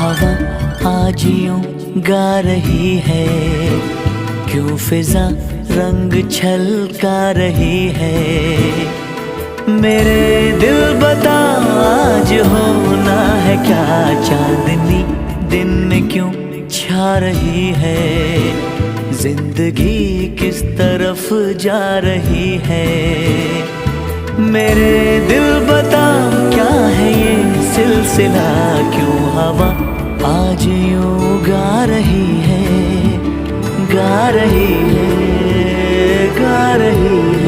हवा आज यूं गा रही है, क्यों फिजा रंग छलका रही है। मेरे दिल बता आज होना है क्या, चांदनी दिन में क्यों छा रही है। जिंदगी किस तरफ जा रही है। मेरे दिल बता क्या है ये सिलसिला, क्यों हवा आज यूं गा रही है, गा रही है, गा रही है।